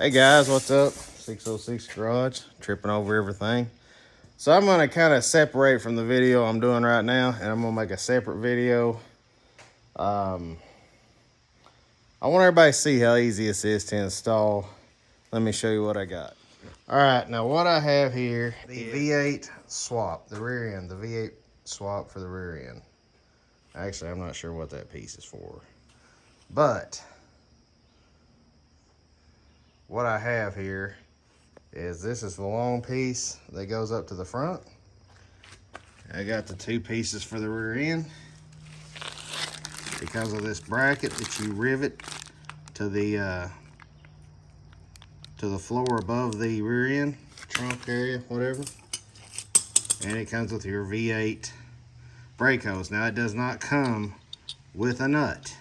Hey guys, what's up? 606 Garage, tripping over everything. So I'm gonna kind of separate from the video I'm doing right now, and I'm gonna make a separate video. I want everybody to see how easy this is to install. Let me show you what I got. All right, now what I have here, the V8 swap, the rear end, the V8 swap for the rear end. Actually, I'm not sure what that piece is for, but what I have here is this is the long piece that goes up to the front. I got the two pieces for the rear end because of this bracket that you rivet to the floor above the rear end, trunk area, whatever. And it comes with your V8 brake hose. Now it does not come with a nut.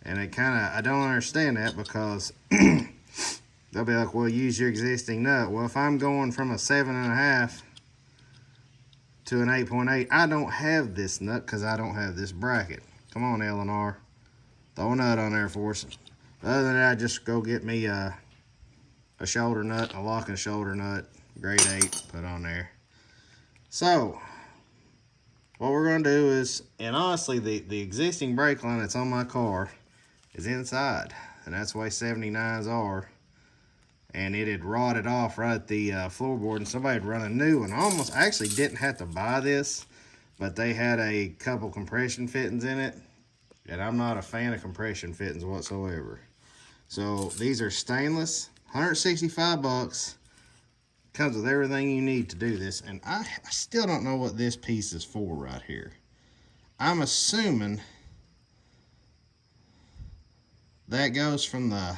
And I don't understand that because they'll be like, well, use your existing nut. Well, if I'm going from a 7.5 to an 8.8, I don't have this nut because I don't have this bracket. Come on, LMR. Throw a nut on there for us. Other than that, just go get me a shoulder nut, a locking shoulder nut, grade 8, put on there. So, what we're going to do is, and honestly, the existing brake line that's on my car is inside. And that's the way 79s are. And it had rotted off right at the floorboard, and somebody had run a new one. I actually didn't have to buy this, but they had a couple compression fittings in it, and I'm not a fan of compression fittings whatsoever. So these are stainless, 165 bucks, comes with everything you need to do this, and I still don't know what this piece is for right here. I'm assuming that goes from the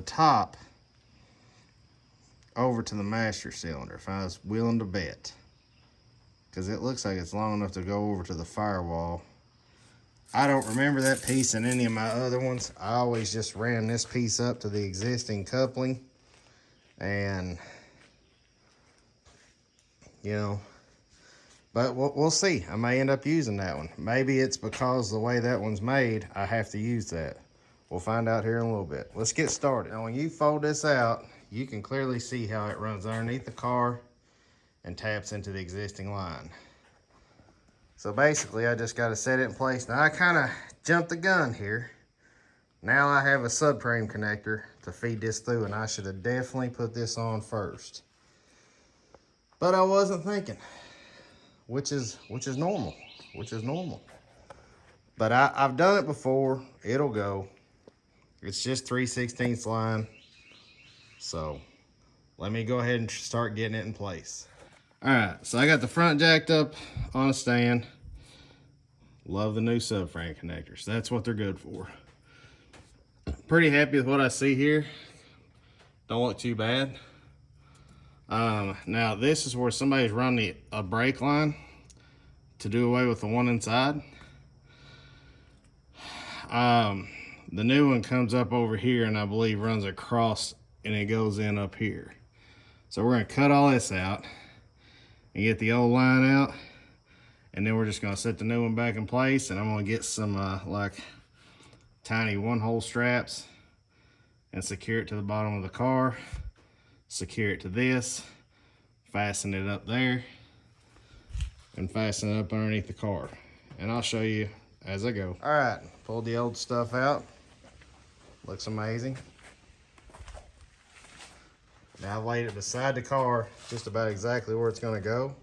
top over to the master cylinder, if I was willing to bet, because it looks like it's long enough to go over to the firewall. I don't remember that piece in any of my other ones. I always just ran this piece up to the existing coupling, and you know, but we'll see. I may end up using that one. Maybe it's because the way that one's made, I have to use that. We'll find out here in a little bit. Let's get started. Now, when you fold this out, you can clearly see how it runs underneath the car and taps into the existing line. So basically, I just got to set it in place. Now, I kind of jumped the gun here. Now I have a subframe connector to feed this through, and I should have definitely put this on first. But I wasn't thinking, which is normal, But I've done it before. It'll go. It's just 3/16 line. So let me go ahead and start getting it in place. All right, so I got the front jacked up on a stand. Love the new subframe connectors. That's what they're good for. Pretty happy with what I see here. Don't look too bad. Now this is where somebody's run a brake line to do away with the one inside. The new one comes up over here and I believe runs across and it goes in up here. So we're gonna cut all this out and get the old line out, and then we're just gonna set the new one back in place, and I'm gonna get some like tiny 1-hole straps and secure it to the bottom of the car, secure it to this, fasten it up there, and fasten it up underneath the car. And I'll show you as I go. All right, pulled the old stuff out. Looks amazing. Now I've laid it beside the car, just about exactly where it's gonna go.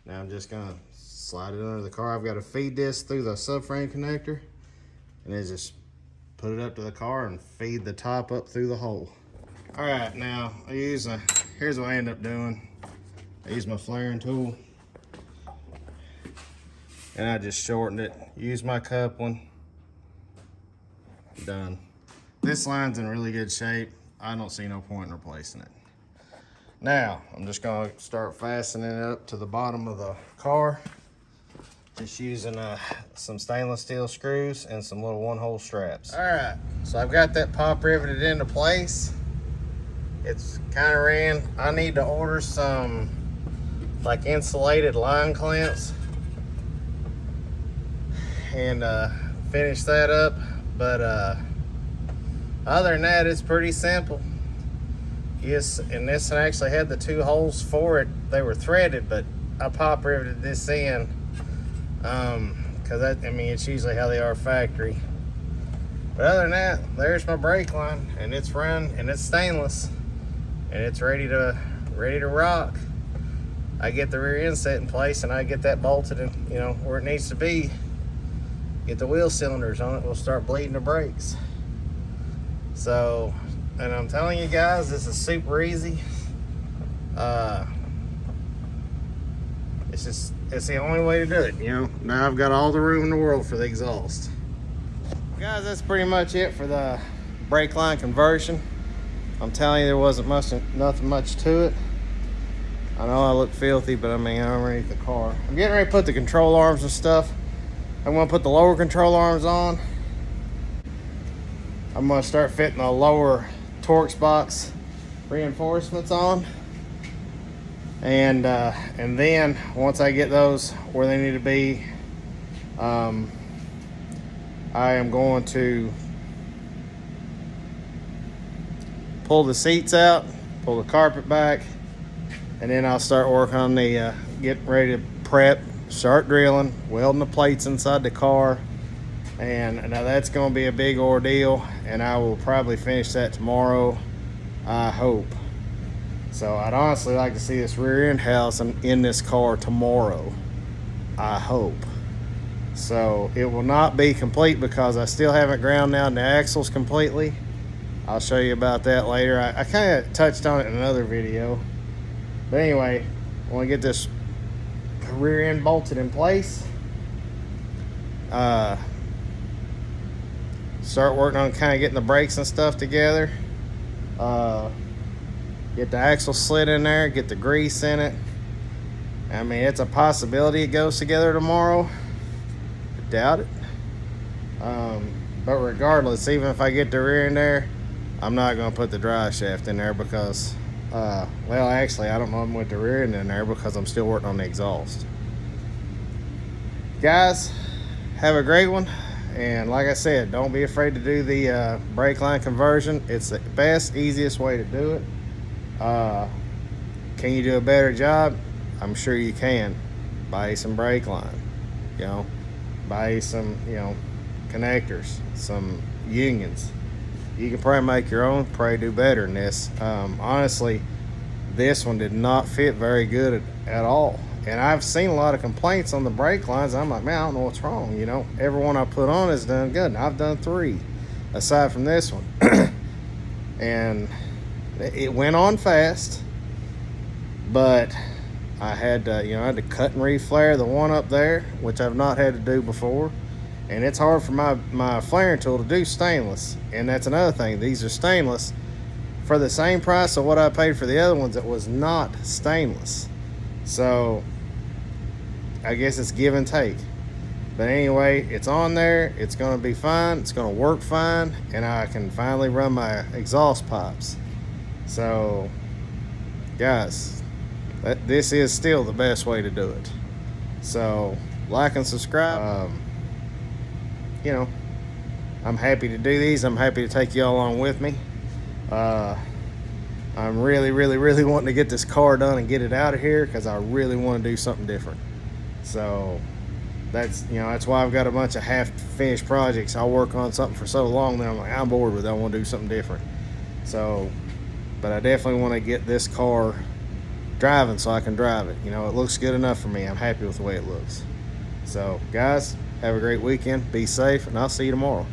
Now I'm just gonna slide it under the car. I've got to feed this through the subframe connector, and then just put it up to the car and feed the top up through the hole. All right, now here's what I end up doing. I use my flaring tool, and I just shortened it. Use my coupling. Done. This line's in really good shape. I don't see no point in replacing it. Now, I'm just gonna start fastening it up to the bottom of the car. Just using some stainless steel screws and some little 1-hole straps. All right, so I've got that pop riveted into place. It's kind of ran. I need to order some like insulated line clamps and finish that up. But other than that, it's pretty simple. Yes, and this one actually had the 2 holes for it. They were threaded, but I pop riveted this in. Because I mean, it's usually how they are factory. But other than that, there's my brake line, and it's run, and it's stainless, and it's ready to rock. I get the rear end set in place, and I get that bolted in, you know, where it needs to be. Get the wheel cylinders on it. We'll start bleeding the brakes. So, and I'm telling you guys, this is super easy. It's the only way to do it, you know. Now I've got all the room in the world for the exhaust. Guys, that's pretty much it for the brake line conversion. I'm telling you, there wasn't nothing much to it. I know I look filthy, but I mean, I'm underneath the car. I'm getting ready to put the control arms and stuff. I'm gonna put the lower control arms on. I'm gonna start fitting the lower Torx box reinforcements on. And then once I get those where they need to be, I am going to pull the seats out, pull the carpet back, and then I'll start working on the getting ready to prep, start drilling, welding the plates inside the car. And now that's going to be a big ordeal, and I will probably finish that tomorrow, I hope. So I'd honestly like to see this rear end house in this car tomorrow, I hope. So it will not be complete because I still haven't ground down the axles completely. I'll show you about that later. I kind of touched on it in another video. But anyway, I want to get this rear end bolted in place. Start working on kind of getting the brakes and stuff together. Get the axle slid in there, get the grease in it. I mean, it's a possibility it goes together tomorrow. I doubt it. But regardless, even if I get the rear in there, I'm not going to put the drive shaft in there because, well, actually, I don't know if I'm with the rear end in there because I'm still working on the exhaust. Guys, have a great one. And like I said, don't be afraid to do the brake line conversion. It's the best, easiest way to do it. Can you do a better job? I'm sure you can. Buy some brake line, you know, buy some, you know, connectors, some unions. You can probably make your own, probably do better than this. Honestly, this one did not fit very good at all. And I've seen a lot of complaints on the brake lines. I'm like, man, I don't know what's wrong. You know, every one I put on is done good. And I've done 3 aside from this one. And it went on fast, but I had to, you know, I had to cut and reflare the one up there, which I've not had to do before. And it's hard for my flaring tool to do stainless. And that's another thing. These are stainless for the same price of what I paid for the other ones that was not stainless. So I guess it's give and take. But anyway, it's on there. It's going to be fine. It's going to work fine. And I can finally run my exhaust pipes. So, guys, this is still the best way to do it. So, like and subscribe. You know, I'm happy to do these. I'm happy to take you all along with me. I'm really wanting to get this car done and get it out of here because I really want to do something different. So, that's, you know, that's why I've got a bunch of half-finished projects. I'll work on something for so long that I'm like, I'm bored with it. I want to do something different. So, but I definitely want to get this car driving so I can drive it. You know, it looks good enough for me. I'm happy with the way it looks. So, guys, have a great weekend. Be safe, and I'll see you tomorrow.